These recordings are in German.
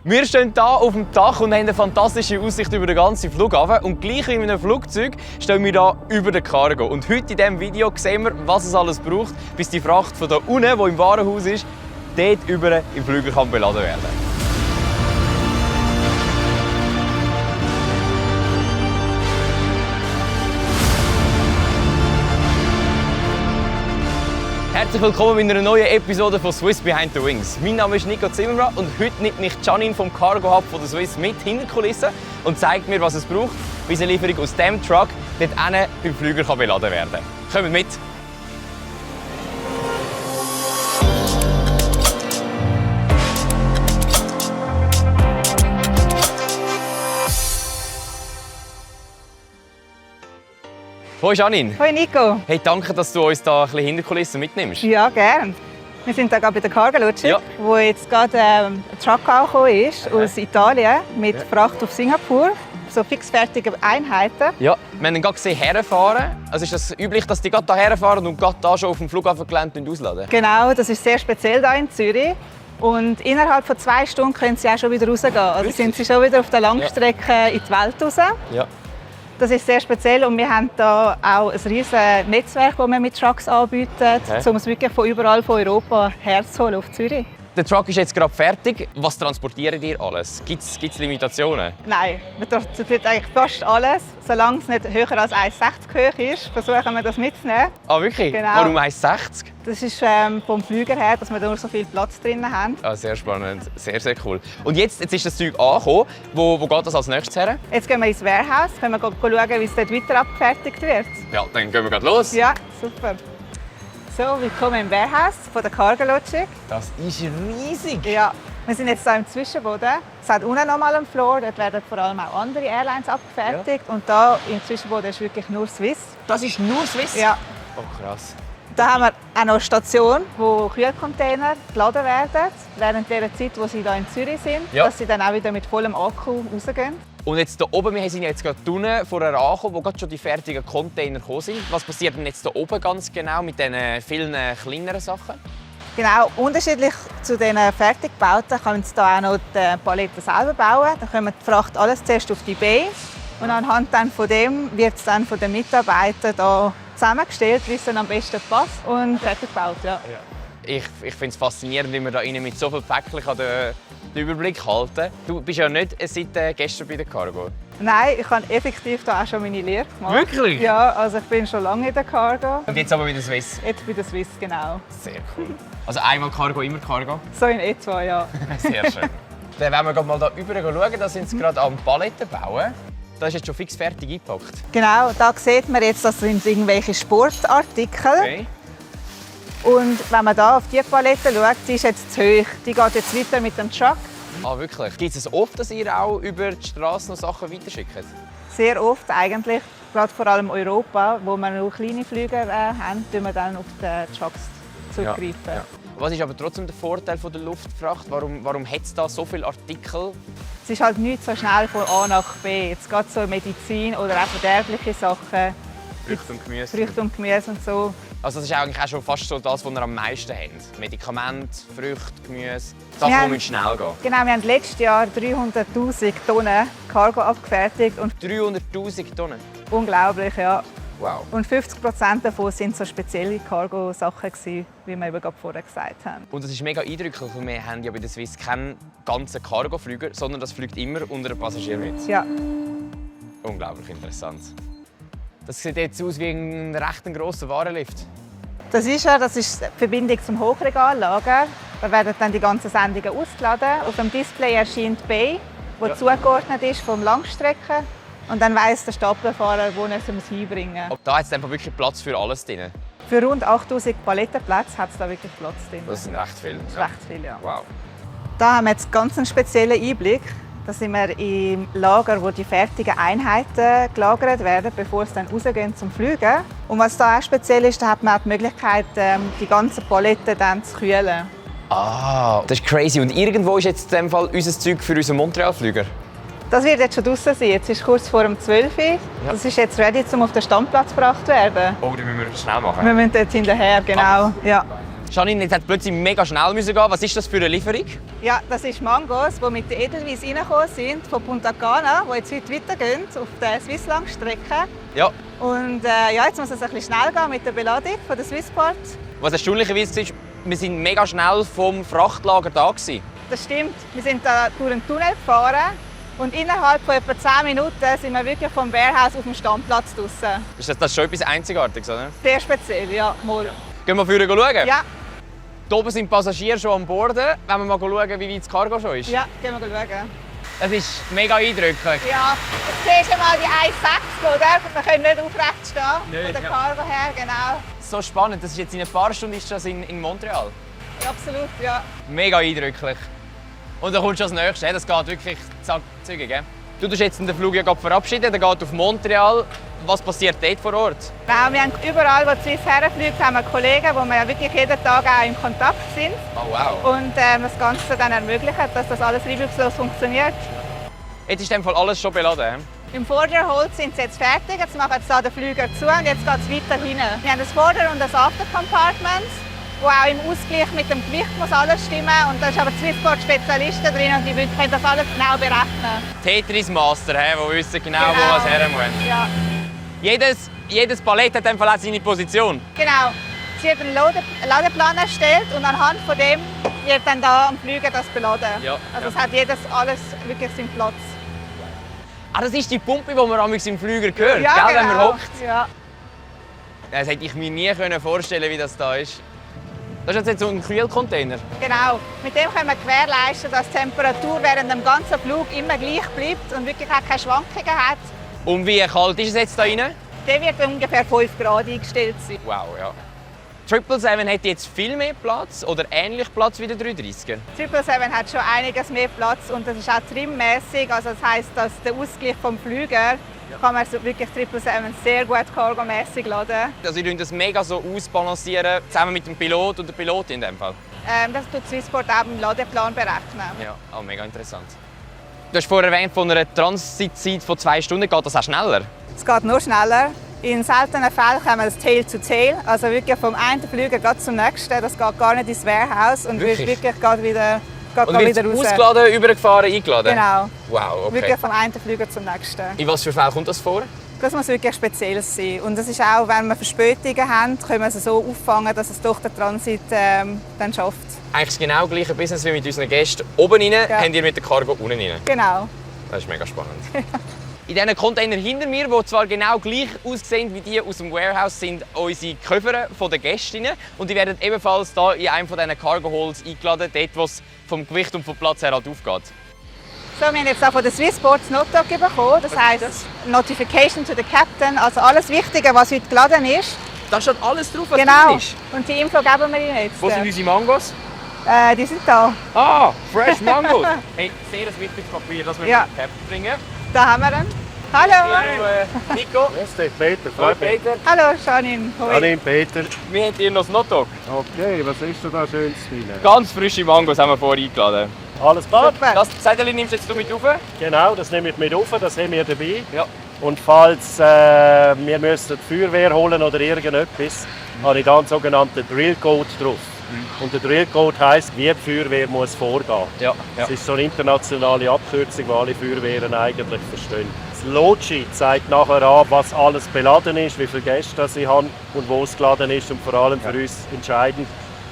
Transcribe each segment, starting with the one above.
Wir stehen hier auf dem Dach und haben eine fantastische Aussicht über den ganzen Flughafen. Und gleich wie in einem Flugzeug stehen wir hier über den Cargo. Und heute in diesem Video sehen wir, was es alles braucht, bis die Fracht von hier unten, die im Warenhaus ist, dort über im Flüger kann beladen werden. Herzlich willkommen in einer neuen Episode von Swiss Behind the Wings. Mein Name ist Nico Zimmermann und heute nimmt mich Janine vom Cargo Hub von der Swiss mit hinter die Kulissen und zeigt mir, was es braucht, bis eine Lieferung aus diesem Truck dort beim Flüger beladen werden kann. Kommt mit! Hoi Janine. Hoi Nico. Hey, danke, dass du uns da ein bisschen hinter die Kulissen mitnimmst. Ja, gern. Wir sind hier gerade bei der Cargo Logic, Ja. wo jetzt gerade ein Truck angekommen ist aus Italien mit Fracht auf Singapur. So fixfertige Einheiten. Ja, wir haben ihn gerade gesehen, herfahren. Also ist es üblich, dass die gerade da herfahren und gerade da schon auf dem Flughafengelände ausladen? Genau, das ist sehr speziell hier in Zürich. Und innerhalb von 2 Stunden können sie auch schon wieder rausgehen. Also sind sie schon wieder auf der Langstrecke in die Welt raus. Ja. Das ist sehr speziell und wir haben hier auch ein riesiges Netzwerk, das wir mit Trucks anbieten, um es wirklich von überall von Europa herzuholen auf Zürich. Der Truck ist jetzt gerade fertig. Was transportiert ihr alles? Gibt es Limitationen? Nein, wir transportieren eigentlich fast alles. Solange es nicht höher als 1,60 hoch ist, versuchen wir das mitzunehmen. Ah, wirklich? Genau. Warum 1,60? Das ist vom Flüger her, dass wir da nur so viel Platz drin haben. Ah, sehr spannend. Sehr, sehr cool. Und jetzt ist das Zeug angekommen. Wo geht das als nächstes her? Jetzt gehen wir ins Warehouse, können wir schauen, wie es dort weiter abgefertigt wird. Ja, dann gehen wir gerade los. Ja, super. So, willkommen im Warehouse von der Cargo Logic. Das ist riesig. Ja, wir sind jetzt hier im Zwischenboden. Es hat unten nochmal einen Floor, dort werden vor allem auch andere Airlines abgefertigt. Ja. Und hier im Zwischenboden ist wirklich nur Swiss. Das ist nur Swiss? Ja. Oh, krass. Da haben wir auch noch eine Station, wo Kühlcontainer geladen werden, während der Zeit, wo sie hier in Zürich sind, dass sie dann auch wieder mit vollem Akku rausgehen. Und jetzt hier oben, wir sind jetzt gerade unten vorher angekommen, wo gerade schon die fertigen Container gekommen sind. Was passiert denn jetzt hier oben ganz genau mit diesen vielen kleineren Sachen? Genau, unterschiedlich zu den Fertigbauten können sie hier auch noch die Paletten selber bauen. Dann können wir die Fracht alles zuerst auf die Bay und anhand dann von dem wird es dann von den Mitarbeitern hier zusammengestellt, wie es dann am besten passt und fertig gebaut. Ja. Ich finde es faszinierend, wie man da innen mit so viel Päckchen den Überblick halten kann. Du bist ja nicht seit gestern bei der Cargo. Nein, ich habe effektiv da auch schon meine Lehre gemacht. Wirklich? Ja, also ich bin schon lange in der Cargo. Und jetzt aber bei der Swiss? Jetzt bei der Swiss, genau. Sehr cool. Also einmal Cargo, immer Cargo? So in etwa, ja. Sehr schön. Dann wollen wir mal da rüber schauen, da sind sie gerade am Paletten bauen. Das ist jetzt schon fix fertig eingepackt. Genau, da sieht man jetzt, das sind irgendwelche Sportartikel. Okay. Und wenn man hier auf diese Palette schaut, die ist jetzt zu hoch. Die geht jetzt weiter mit dem Truck. Ah, wirklich? Gibt es oft, dass ihr auch über die Straße noch Sachen weiterschickt? Sehr oft eigentlich, gerade vor allem Europa, wo wir nur kleine Flüge haben, tun wir dann auf die Trucks zugreifen. Ja, ja. Was ist aber trotzdem der Vorteil von der Luftfracht? Warum hat es da so viele Artikel? Es ist halt nicht so schnell von A nach B. Jetzt geht so Medizin oder auch verderbliche Sachen. Früchte und Gemüse. Früchte und Gemüse und so. Also das ist eigentlich auch schon fast so das, was wir am meisten haben. Medikamente, Früchte, Gemüse. Sachen, die schnell gehen. Genau, wir haben letztes Jahr 300'000 Tonnen Cargo abgefertigt. 300'000 Tonnen? Unglaublich, ja. Wow. Und 50% davon sind so spezielle Cargo-Sachen, wie wir eben gerade vorher gesagt haben. Und das ist mega eindrücklich, weil wir haben ja bei der Swiss keinen ganzen Cargo-Flüger, sondern das fliegt immer unter einem Passagier mit. Ja. Unglaublich interessant. Das sieht jetzt aus wie ein recht grosser Warenlift. Das ist die Verbindung zum Hochregallager. Da werden dann die ganzen Sendungen ausgeladen. Auf dem Display erscheint die Bay, die zugeordnet ist vom Langstrecken. Und dann weiss der Staplerfahrer, wo er es hinbringen muss. Da hat es einfach wirklich Platz für alles drin. Für rund 8000 Palettenplätze hat es da wirklich Platz drin. Das sind recht viele. Das ist recht viel, ja. Wow. Da haben wir jetzt ganz einen speziellen Einblick. Da sind wir im Lager, wo die fertigen Einheiten gelagert werden, bevor sie dann rausgehen zum Fliegen. Und was da auch speziell ist, da hat man auch die Möglichkeit, die ganzen Paletten dann zu kühlen. Ah, das ist crazy. Und irgendwo ist jetzt in dem Fall unser Zeug für unseren Montreal-Flüger? Das wird jetzt schon draußen sein. Jetzt ist kurz vor dem 12 Uhr. Das ist jetzt ready, um auf den Standplatz gebracht zu werden. Oh, das müssen wir schnell machen. Wir müssen dort hinterher, genau. Ja. Janine, jetzt hat plötzlich mega schnell gehen. Was ist das für eine Lieferung? Ja, das ist Mangos, die mit der Edelweiss reingekommen sind von Punta Cana, die jetzt heute weitergehen auf der Swisslang-Strecke. Ja. Und ja, jetzt muss es ein bisschen schnell gehen mit der Beladung von der Swissport. Was erstaunlicherweise ist, wir sind mega schnell vom Frachtlager da gewesen. Das stimmt. Wir sind da durch einen Tunnel gefahren und innerhalb von etwa 10 Minuten sind wir wirklich vom Warehouse auf dem Standplatz draußen. Das ist schon etwas Einzigartiges, oder? Sehr speziell, ja. Mal. Gehen wir vorher schauen? Ja, Hier oben sind die Passagiere schon an Bord. Wenn wir mal schauen, wie weit das Cargo schon ist. ja, gehen wir schauen. Es ist mega eindrücklich. Ja, jetzt siehst du mal die 1,6, oder? Wir können nicht aufrecht stehen, Nicht, von der ja. Cargo her, genau. So spannend. Das ist jetzt in ein paar Stunden ist das in Montreal. Ja, absolut, ja. Mega eindrücklich. Und dann kommst du als Nächstes. Das geht wirklich zack, zügig. Gell? Du tust jetzt den Flug ja gerade verabschieden. Der geht auf Montreal. Was passiert dort vor Ort? Genau, wir haben überall, wo die Swiss herfliegt, haben wir Kollegen, wo wir ja wirklich jeden Tag auch in Kontakt sind. Oh wow. Und das Ganze dann ermöglicht, dass das alles reibungslos funktioniert. Jetzt ist in dem Fall alles schon beladen. Im Vorderhold sind sie jetzt fertig, jetzt machen sie da den Flüger zu und jetzt geht es weiter hinten. Wir haben das Vorder- und das Aftercompartment, wo auch im Ausgleich mit dem Gewicht muss alles stimmen. Und da ist aber Swissport-Spezialisten drin und die können das alles genau berechnen. Tetris Master, die wissen genau, wo was her muss. Ja, Jedes Palett hat in dem Fall auch seine Position. genau. Sie wird einen Ladeplan erstellt und anhand von dem wird dann da am Flüger das beladen. Ja, Also ja. es hat jedes alles wirklich seinen Platz. Ah, das ist die Pumpe, die man amigs im Flüger hört, Ja, gell, wenn man hockt. Ja. Das hätte ich mir nie vorstellen können, wie das da ist. Das ist jetzt so ein Kühlcontainer. Genau. Mit dem können wir gewährleisten, dass die Temperatur während dem ganzen Flug immer gleich bleibt und wirklich auch keine Schwankungen hat. Und wie kalt ist es jetzt da rein? Der wird ungefähr 5 Grad eingestellt sein. Wow, ja. 777 hat jetzt viel mehr Platz oder ähnlich Platz wie der 330er? 777 hat schon einiges mehr Platz und das ist auch trimmäßig. Also das heisst, dass der Ausgleich vom Flüger kann man so wirklich 777 sehr gut cargomäßig laden. Also ihr das mega so ausbalancieren, zusammen mit dem Pilot und der Pilotin in dem Fall? Das tut Swissport auch im Ladeplan berechnen. Ja, oh, mega interessant. Du hast vorher erwähnt, von einer Transitzeit von 2 Stunden geht das auch schneller? Es geht noch schneller. In seltenen Fällen kann man das Tail zu Tail, also wirklich vom einen Flüger gerade zum nächsten. Das geht gar nicht ins Warehouse und wird Wirklich? wirklich gerade wieder, Und wird wieder raus. ausgeladen, übergefahren, eingeladen? Genau, Wow, okay. wirklich vom einen Flüger zum nächsten. In was für Fällen kommt das vor? Das muss wirklich speziell sein. Und das ist auch, wenn wir Verspätungen haben, können wir sie so auffangen, dass es doch der Transit dann schafft. Eigentlich das genau gleiche Business wie mit unseren Gästen. Oben rein, Ja. habt ihr mit der Cargo unten rein. Genau. Das ist mega spannend. In diesen Containern hinter mir, die zwar genau gleich aussehen wie die aus dem Warehouse, sind unsere Koffer der Gästinnen. Und die werden ebenfalls hier in einem dieser Cargo-Holds eingeladen, dort wo es vom Gewicht und vom Platz her halt aufgeht. So, wir haben jetzt auch von der Swissport das Notdoc bekommen. Das heisst Notification to the Captain, also alles Wichtige, was heute geladen ist. Da steht alles drauf, was Genau. drin ist. Und die Info geben wir Ihnen jetzt. Wo sind unsere Mangos? Die sind da. Ah, Fresh Mangos. Hey, sehr ein wichtiges Papier, das wir Ja. mit dem Cap bringen. Da haben wir ihn. Hallo. Hallo, Nico. Grüß Peter, Hallo, freut mich. Peter. Hallo, Janine. Hoi. Hallo Peter. Wir haben hier noch das Notdog. Okay, was ist denn da Schönes drin? Ganz frische Mangos haben wir vorher eingeladen. Alles klar? Super. Das Zettel nimmst du jetzt mit auf? Genau, das nehme ich mit auf, das haben wir dabei. Ja. Und falls wir müssen die Feuerwehr holen oder irgendetwas, habe ich da einen sogenannten Drillcode drauf. Und der Drillcode heisst, wie die Feuerwehr muss vorgehen. Ja. Das ist so eine internationale Abkürzung, die alle Feuerwehren eigentlich verstehen. Das Loadsheet zeigt nachher an, was alles beladen ist, wie viele Gäste das sie haben und wo es geladen ist. Und vor allem für uns entscheidend,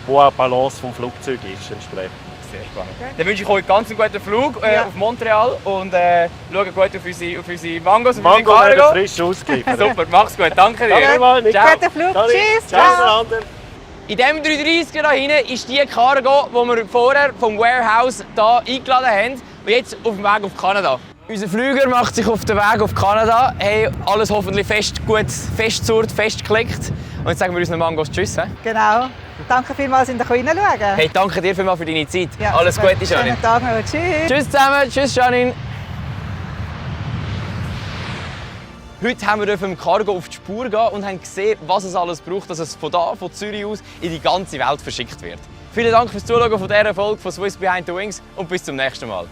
wo auch die Balance vom Flugzeug ist entsprechend. Sehr spannend. Dann wünsche ich euch ganz einen guten Flug Ja. auf Montreal und schaut gut auf unsere Mangos und Mango unsere werden Cargo. frisch ausgeliefert. Super, mach's gut. Danke dir. Danke vielmals, Nico. Ciao. Guten Flug. Danke. Tschüss. Ciao Ciao. miteinander. In diesem 330er da hinten ist die Cargo, die wir vorher vom Warehouse hier eingeladen haben und jetzt auf dem Weg auf Kanada. Unser Flüger macht sich auf den Weg auf Kanada. Hey, alles hoffentlich gut festzurrt, festgeklickt. Und jetzt sagen wir unseren Mangos Tschüss. He? Genau. Danke vielmals, in der reinschauen. Hey, danke dir vielmals für deine Zeit. Ja, Alles super. Gute, Janine. Schönen Tag noch. Tschüss. Tschüss zusammen, tschüss Janine. Heute haben wir im Cargo auf die Spur gehen und haben gesehen, was es alles braucht, dass es von Zürich aus in die ganze Welt verschickt wird. Vielen Dank fürs Zuschauen von dieser Folge von Swiss Behind the Wings und bis zum nächsten Mal.